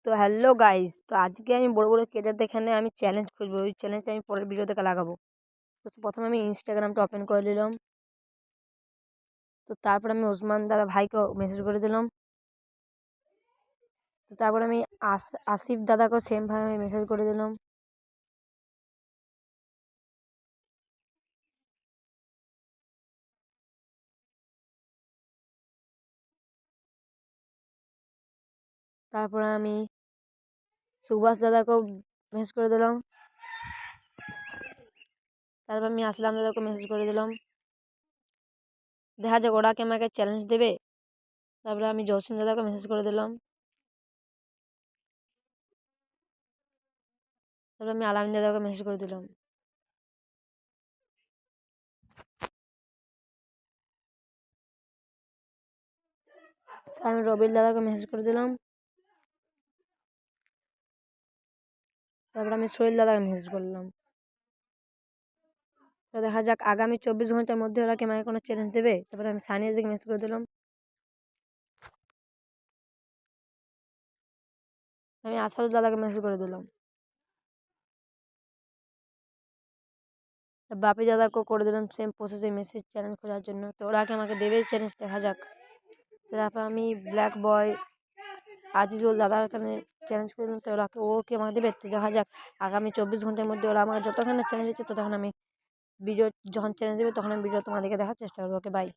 তো hello guys, তো আজকে আমি বড় বড় ক্রিয়েটারদের এখানে আমি চ্যালেঞ্জ খুঁজবো। ওই চ্যালেঞ্জটা আমি পরের ভিডিও থেকে লাগাবো। তো প্রথমে আমি ইনস্টাগ্রামটা ওপেন করে নিলাম। তো তারপর আমি ওসমান দাদা ভাইকে মেসেজ করে দিলাম। তো তারপর আমি আসিফ দাদাকেও সেমভাবে আমি মেসেজ করে দিলাম। তারপর আমি সুভাষ দাদাকেও মেসেজ করে দিলাম। তারপর আমি আসলাম দাদাকে মেসেজ করে দিলাম। দেখা যাক ওরা কি আমাকে চ্যালেঞ্জ দেবে। তারপরে আমি জসিম দাদাকে মেসেজ করে দিলাম। তারপর আমি আলামিন দাদাকে মেসেজ করে দিলাম। আমি রবিল দাদাকে মেসেজ করে দিলাম। তারপর আমি সোহেল দাদাকে মেসেজ করলাম। তো দেখা যাক আগামী 24 ঘন্টার মধ্যে ওরা কি আমাকে কোনো চ্যালেঞ্জ দেবে। তারপরে আমি সানিয়া দিকে মেসেজ করে দিলাম। আমি আসাদুল দাদাকে মেসেজ করে দিলাম। বাপি দাদাকেও করে দিলাম সেম প্রসেসে মেসেজ চ্যালেঞ্জ করার জন্য। তো ওরা কি আমাকে দেবে চ্যালেঞ্জ, দেখা যাক। তারপর আমি ব্ল্যাক বয় আজিজুল দাদার এখানে চ্যালেঞ্জ করে দিলাম। তো ও কি আমাকে দেবে, তো দেখা যাক আগামী 24 ঘন্টার মধ্যে ওরা আমাকে যতক্ষণ চ্যালেঞ্জ দিচ্ছে ততক্ষণ আমি ভিডিও, যখন চ্যালেঞ্জ দেবে তখন আমি ভিডিও তোমাদেরকে দেখার চেষ্টা করবো। Okay bye.